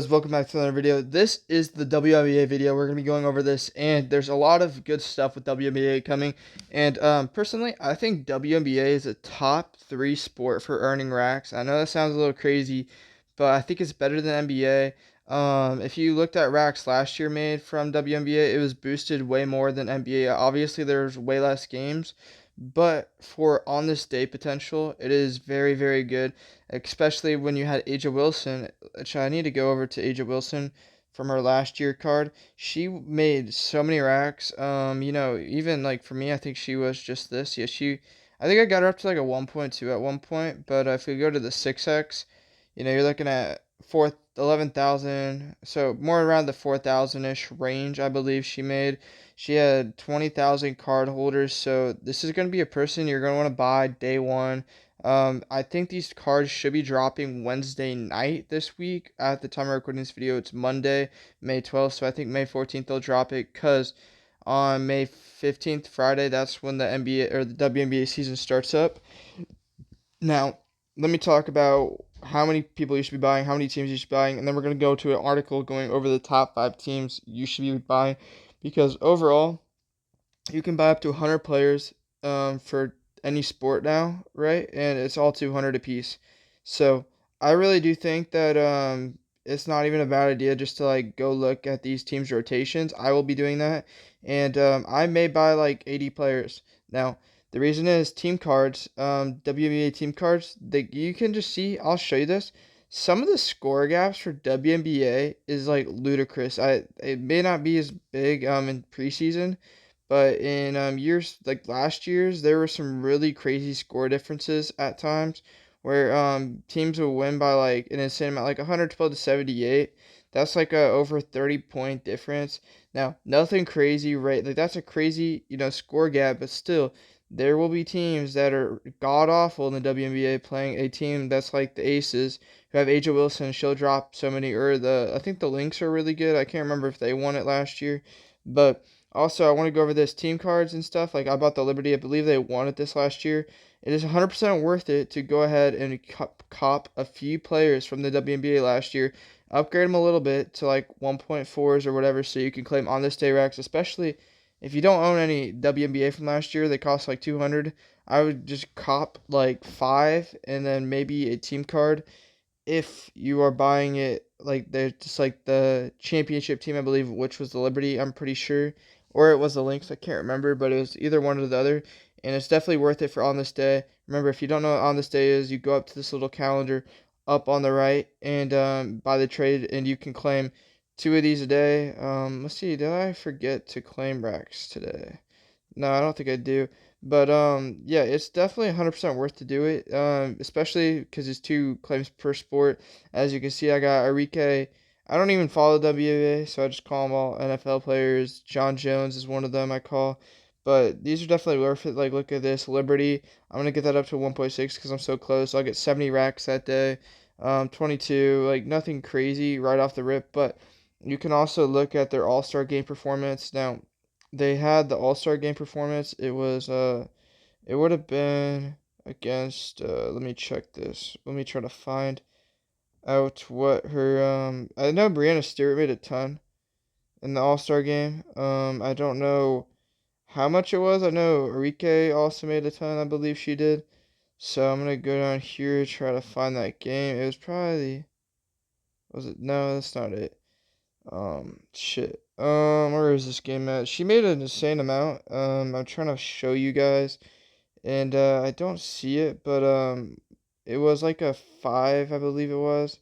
Guys, welcome back to another video. This is the WNBA video. We're going to be going over this, and there's a lot of good stuff with WNBA coming. And personally, I think WNBA is a top 3 sport for earning racks. I know that sounds a little crazy, but I think it's better than NBA. If you looked at racks last year made from WNBA, it was boosted way more than NBA. Obviously, there's way less games, but for on this day potential, it is very, very good, especially when you had Aja Wilson, which I need to go over to Aja Wilson from her last year card. She made so many racks. Even like for me, I think she was just this. Yeah, I think I got her up to like a 1.2 at one point, but if we go to the 6X, you're looking at 11,000, so more around the 4,000-ish range, I believe she made. She had 20,000 card holders, so this is going to be a person you're going to want to buy day one. I think these cards should be dropping Wednesday night this week. At the time of recording this video, it's Monday, May 12th, so I think May 14th they'll drop it, because on May 15th, Friday, that's when the NBA or the WNBA season starts up. Now, let me talk about how many people you should be buying, how many teams you should be buying, and then we're going to go to an article going over the top 5 teams you should be buying, because overall, you can buy up to 100 players for any sport now, right? And it's all 200 apiece. So I really do think that it's not even a bad idea just to like go look at these teams' rotations. I will be doing that, and I may buy like 80 players. Now, the reason is team cards, WNBA team cards. You can just see. I'll show you this. Some of the score gaps for WNBA is like ludicrous. It may not be as big in preseason, but in years like last year's, there were some really crazy score differences at times where teams would win by like an insane amount, like 112 to 78. That's like a over 30-point difference. Now, nothing crazy, right? Like that's a crazy, score gap, but still, there will be teams that are god awful in the WNBA playing a team that's like the Aces, who have Aja Wilson. She'll drop so many, or I think the Lynx are really good. I can't remember if they won it last year, but also, I want to go over this team cards and stuff. Like, I bought the Liberty. I believe they won it this last year. It is 100% worth it to go ahead and cop a few players from the WNBA last year. Upgrade them a little bit to like 1.4s or whatever, so you can claim on this day racks. Especially if you don't own any WNBA from last year, they cost like 200. I would just cop like 5 and then maybe a team card if you are buying it. Like they're just like the championship team, I believe, which was the Liberty, I'm pretty sure, or it was the Lynx, I can't remember, but it was either one or the other, and it's definitely worth it for on this day. Remember, if you don't know what on this day is, you go up to this little calendar up on the right and buy the trade, and you can claim 2 of these a day. Let's see, did I forget to claim racks today? No, I don't think I do. But yeah, it's definitely 100% worth to do it. Especially because it's 2 claims per sport. As you can see, I got Enrique. I don't even follow WNBA, so I just call them all NFL players. John Jones is one of them I call. But these are definitely worth it. Like, look at this Liberty. I'm gonna get that up to 1.6 because I'm so close. So I'll get 70 racks that day. 22, like nothing crazy right off the rip. But you can also look at their All-Star game performance. Now, they had the All-Star game performance. It would have been against let me check this. Let me try to find out what her I know Brianna Stewart made a ton in the All-Star game. I don't know how much it was. I know Enrique also made a ton, I believe she did. So I'm gonna go down here, try to find that game. It was probably, was it? No, that's not it. Shit. Where is this game at? She made an insane amount. I'm trying to show you guys, and I don't see it, but it was like a 5, I believe it was.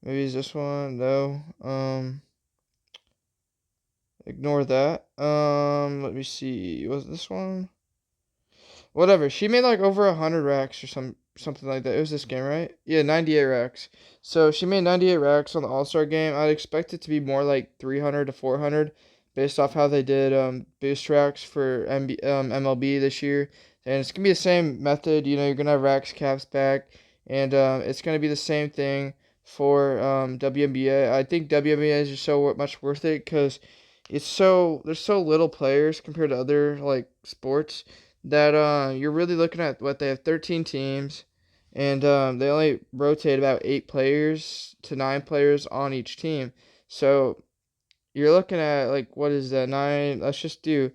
Maybe it's this one. No. Ignore that. Let me see. Was it this one? Whatever. She made like over 100 racks or something like that. It was this game, right? Yeah, 98 racks. So she made 98 racks on the All-Star game. I'd expect it to be more like 300 to 400 based off how they did boost racks for MLB this year. And it's going to be the same method. You're going to have racks, caps back, and it's going to be the same thing for WNBA. I think WNBA is just so much worth it because there's so little players compared to other like sports that you're really looking at what they have 13 teams, and they only rotate about 8 to 9 players on each team. So you're looking at, like, what is that? 9. Let's just do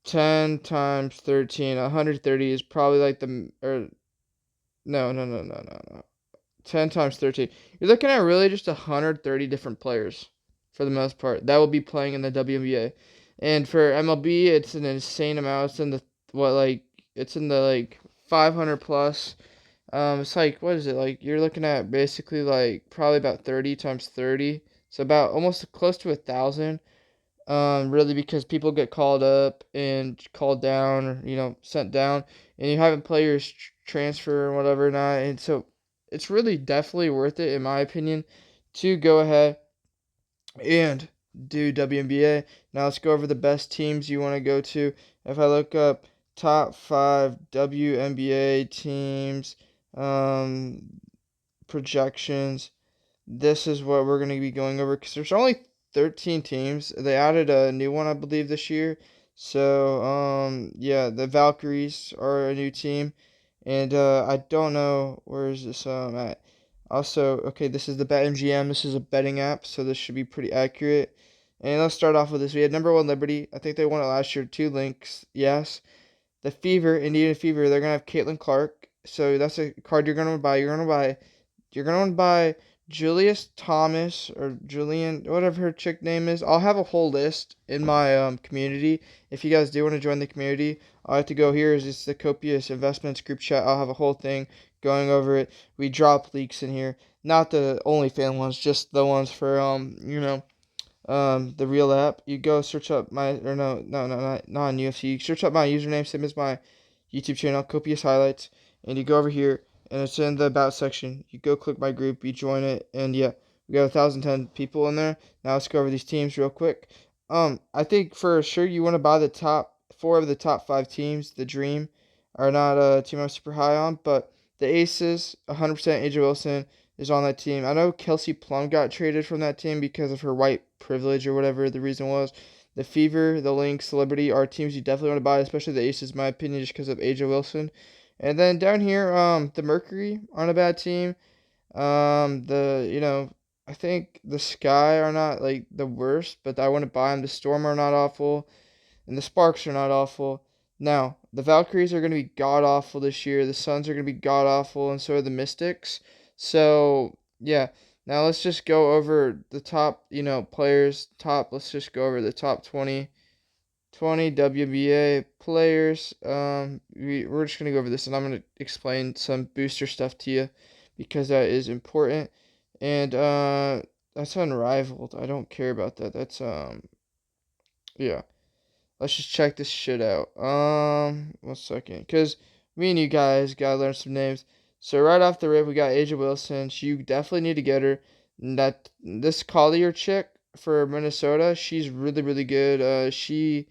10 times 13. 130 is probably like the, or no, no, no, no, no, no. 10 times 13. You're looking at really just 130 different players for the most part that will be playing in the WNBA. And for MLB, it's an insane amount. It's in the, what, like, it's in the, like, 500 plus. It's like, what is it? Like, you're looking at basically, like, probably about 30 times 30. So about almost close to 1,000. Really, because people get called up and called down, or, sent down, and you're having players transfer and whatever not, and so it's really definitely worth it, in my opinion, to go ahead and do WNBA. Now let's go over the best teams you want to go to. If I look up top 5 WNBA teams, um, projections, this is what we're going to be going over, because there's only 13 teams. They added a new one, I believe, this year. So, yeah, the Valkyries are a new team. And I don't know, where is this at? Also, okay, this is the BetMGM. This is a betting app, so this should be pretty accurate. And let's start off with this. We had number 1 Liberty. I think they won it last year. 2 links, yes. The Fever, Indiana Fever, they're going to have Caitlin Clark. So that's a card you're going to buy. You're going to buy Julius Thomas, or Julian, whatever her chick name is. I'll have a whole list in my community. If you guys do want to join the community, all I have to go here is it's the Copious Investments group chat. I'll have a whole thing going over it. We drop leaks in here, not the OnlyFans ones, just the ones for the real app. You go search up my, or no, not on UFC. You search up my username, same as my YouTube channel, Copious Highlights, and you go over here, and it's in the About section. You go click my group, you join it, and yeah, we got 1,010 people in there. Now let's go over these teams real quick. I think for sure you want to buy the top 4 of the top 5 teams. The Dream are not a team I'm super high on, but the Aces, 100% AJ Wilson is on that team. I know Kelsey Plum got traded from that team because of her white privilege or whatever the reason was. The Fever, the Lynx, the Liberty are teams you definitely want to buy, especially the Aces, in my opinion, just because of AJ Wilson. And then down here, the Mercury aren't a bad team. I think the Sky are not, like, the worst, but I want to buy them. The Storm are not awful, and the Sparks are not awful. Now, the Valkyries are going to be god-awful this year. The Suns are going to be god-awful, and so are the Mystics. So, yeah. Now, let's just go over the top, players. Let's just go over the top 20 WNBA players. We're just going to go over this, and I'm going to explain some booster stuff to you, because that is important. And that's unrivaled. I don't care about that. That's, yeah. Let's just check this shit out. 1 second. Because me and you guys got to learn some names. So right off the rip, we got Aja Wilson. You definitely need to get her. This Collier chick for Minnesota, she's really, really good. She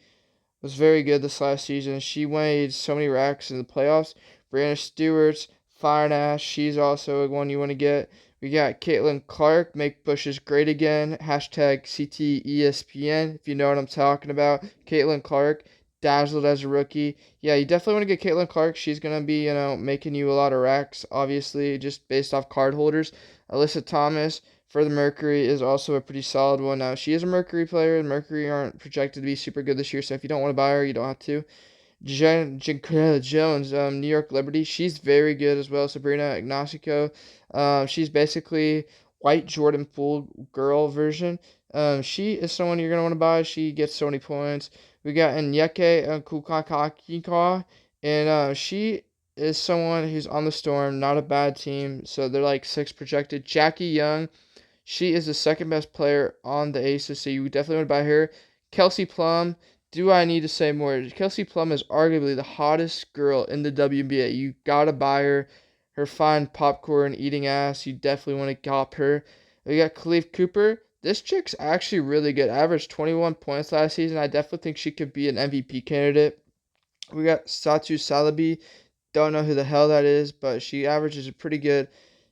was very good this last season. She made so many racks in the playoffs. Brianna Stewart's fine ass. She's also one you want to get. We got Caitlin Clark, make bushes great again. Hashtag CTESPN, if you know what I'm talking about. Caitlin Clark, dazzled as a rookie. Yeah, you definitely want to get Caitlin Clark. She's going to be, making you a lot of racks, obviously, just based off card holders. Alyssa Thomas for the Mercury is also a pretty solid one. Now, she is a Mercury player, and Mercury aren't projected to be super good this year, so if you don't want to buy her, you don't have to. Janquilla Jones, New York Liberty, she's very good as well. Sabrina Ignacio, she's basically white Jordan Poole girl version. She is someone you're going to want to buy. She gets so many points. We got Nyeke Kukakakika, and she is someone who's on the Storm, not a bad team, so they're like 6 projected. Jackie Young, she is the second best player on the Aces, so you definitely want to buy her. Kelsey Plum, do I need to say more? Kelsey Plum is arguably the hottest girl in the WNBA. You gotta buy her. Her fine popcorn eating ass. You definitely want to cop her. We got Khalif Cooper. This chick's actually really good. Averaged 21 points last season. I definitely think she could be an MVP candidate. We got Satu Salabi. Don't know who the hell that is, but she averages a pretty good,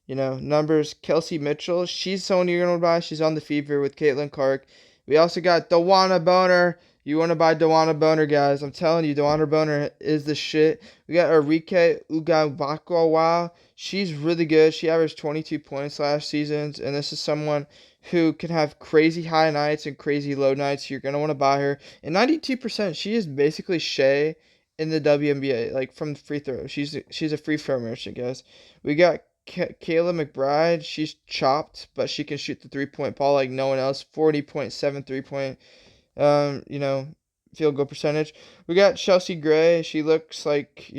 numbers. Kelsey Mitchell. She's someone you're going to buy. She's on the Fever with Caitlin Clark. We also got Dawana Boner. You want to buy Dewana Boner, guys. I'm telling you, Dewana Boner is the shit. We got Arike Ugawakawa. She's really good. She averaged 22 points last season, and this is someone who can have crazy high nights and crazy low nights. You're going to want to buy her. And 92%, she is basically Shea in the WNBA, like from the free throw. She's a free throw merchant, guys. We got Kayla McBride. She's chopped, but she can shoot the 3-point ball like no one else. 40.7 3-point you know, field goal percentage. We got Chelsea Gray. She looks like,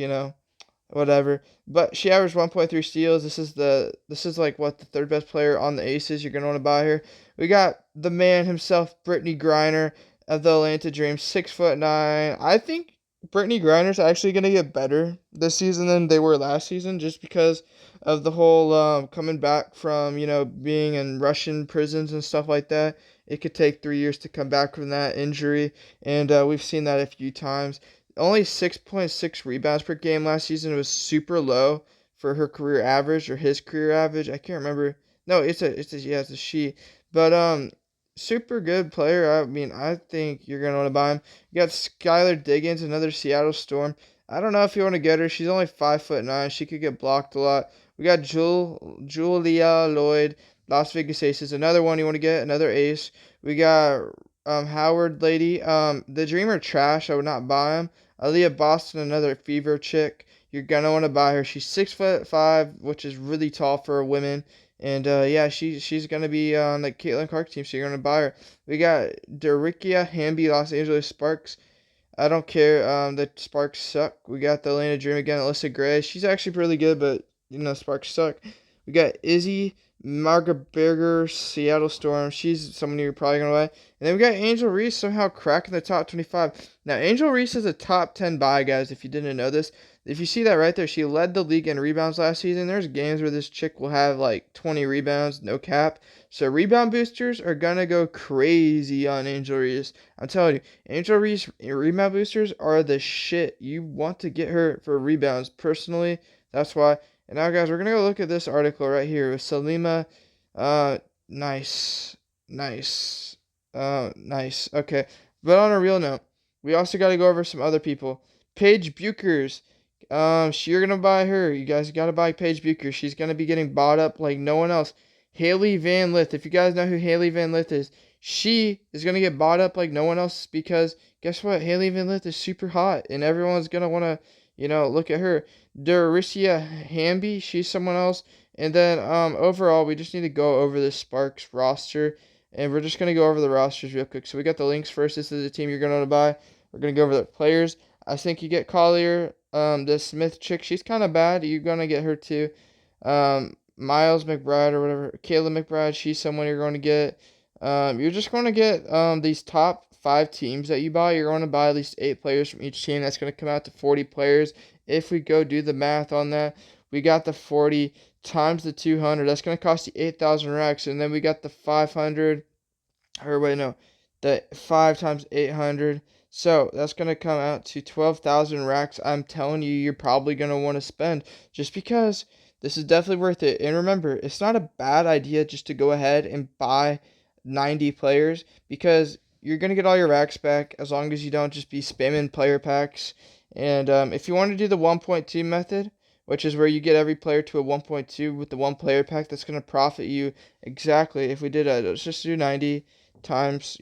whatever. But she averaged 1.3 steals. This is like what the third best player on the Aces. You're gonna want to buy her. We got the man himself, Brittany Griner of the Atlanta Dream, 6'9". I think Brittany Griner's actually gonna get better this season than they were last season, just because of the whole coming back from being in Russian prisons and stuff like that. It could take 3 years to come back from that injury, and we've seen that a few times. Only 6.6 rebounds per game last season. It was super low for her career average or his career average. I can't remember. No, it's a she. But super good player. I mean, I think you're gonna want to buy him. You got Skylar Diggins, another Seattle Storm. I don't know if you want to get her. She's only 5'9". She could get blocked a lot. We got Julia Lloyd, Las Vegas Aces. Another one you want to get, another ace. We got Howard Lady. The Dreamer trash. I would not buy him. Aaliyah Boston, another fever chick. You're gonna want to buy her. She's 6'5", which is really tall for a woman. And yeah, she's gonna be on the Caitlin Clark team, so you're gonna buy her. We got Derikia Hamby, Los Angeles Sparks. I don't care. The Sparks suck. We got the Atlanta Dream again, Alyssa Gray. She's actually really good, but Sparks suck. We got Izzy Margaberger, Seattle Storm. She's someone you're probably gonna buy. And then we got Angel Reese somehow cracking the top 25. Now Angel Reese is a top 10 buy, guys. If you didn't know this, if you see that right there, she led the league in rebounds last season. There's games where this chick will have like 20 rebounds, no cap. So rebound boosters are gonna go crazy on Angel Reese. I'm telling you, Angel Reese rebound boosters are the shit. You want to get her for rebounds. Personally, that's why. And now, guys, we're going to go look at this article right here with Salima. Nice. Nice. Nice. Okay. But on a real note, we also got to go over some other people. Paige Buchers. You're going to buy her. You guys got to buy Paige Buchers. She's going to be getting bought up like no one else. Haley Van Lith. If you guys know who Haley Van Lith is, she is going to get bought up like no one else because guess what? Haley Van Lith is super hot and everyone's going to want to, look at her. Dericia Hamby, she's someone else. And then overall, we just need to go over the Sparks roster. And we're just going to go over the rosters real quick. So we got the links first. This is the team you're going to want to buy. We're going to go over the players. I think you get Collier. The Smith chick, she's kind of bad. You're going to get her too. Miles McBride or whatever. Kayla McBride, she's someone you're going to get. You're just going to get these top 5 teams that you buy. You're going to buy at least 8 players from each team. That's going to come out to 40 players. If we go do the math on that, we got the 40 times the 200. That's going to cost you 8,000 Raxs. And then we got the 500. Or wait, no. The 5 times 800. So that's going to come out to 12,000 Raxs. I'm telling you, you're probably going to want to spend just because this is definitely worth it. And remember, it's not a bad idea just to go ahead and buy 90 players because you're going to get all your Raxs back as long as you don't just be spamming player packs. And if you want to do the 1.2 method, which is where you get every player to a 1.2 with the one player pack, that's going to profit you exactly. If we did let's just do 90 times,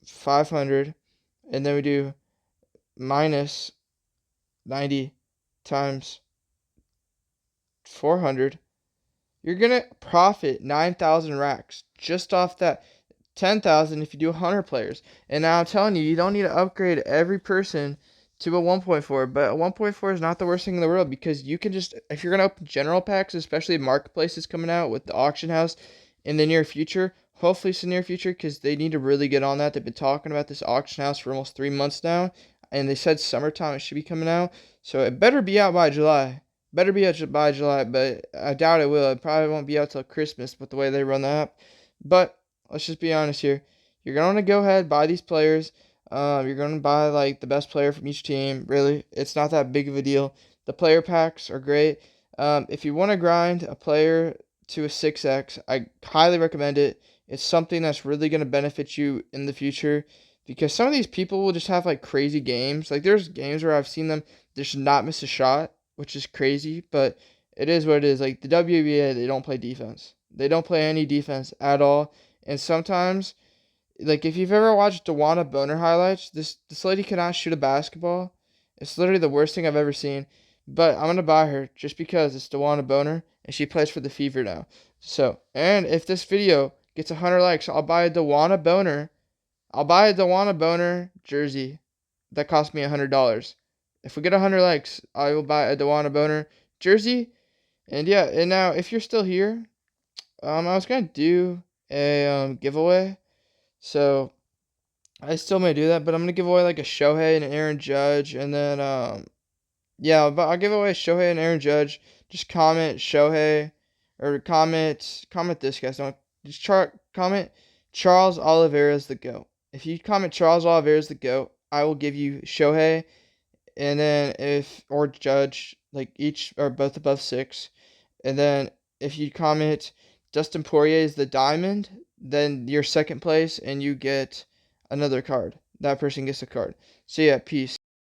500, and then we do minus 90 times 400, you're going to profit 9,000 Raxs just off that. 10,000 if you do 100 players. And now I'm telling you, you don't need to upgrade every person to a 1.4, but a 1.4 is not the worst thing in the world because you can just, if you're going to open general packs, especially marketplaces coming out with the auction house in the near future, hopefully it's the near future because they need to really get on that. They've been talking about this auction house for almost 3 months now, and they said summertime it should be coming out, so it better be out by July. Better be out by July, but I doubt it will. It probably won't be out till Christmas with the way they run the app. But let's just be honest here. You're going to go ahead, buy these players. You're going to buy, like, the best player from each team. Really, it's not that big of a deal. The player packs are great. If you want to grind a player to a 6x, I highly recommend it. It's something that's really going to benefit you in the future because some of these people will just have like crazy games. Like there's games where I've seen them just not miss a shot, which is crazy, but it is what it is. Like the WNBA, they don't play defense. They don't play any defense at all. And sometimes, like if you've ever watched Dewana Boner highlights, this lady cannot shoot a basketball. It's literally the worst thing I've ever seen. But I'm gonna buy her just because it's Dewana Boner and she plays for the Fever now. So, and if this video gets 100 likes, I'll buy a Dewana Boner. I'll buy a Dewana Boner jersey that cost me $100. If we get 100 likes, I will buy a Dewana Boner jersey. And yeah, and now if you're still here, I was gonna do a giveaway. So I still may do that, but I'm gonna give away like a Shohei and Aaron Judge, and then yeah, but I'll give away Shohei and Aaron Judge. Just comment Shohei, or comment this, guys. Don't just comment Charles Oliveira's the GOAT. If you comment Charles Oliveira's the GOAT, I will give you Shohei, and then or Judge, like each or both above 6. And then if you comment Dustin Poirier is the diamond, then you're second place and you get another card. That person gets a card. So yeah, peace.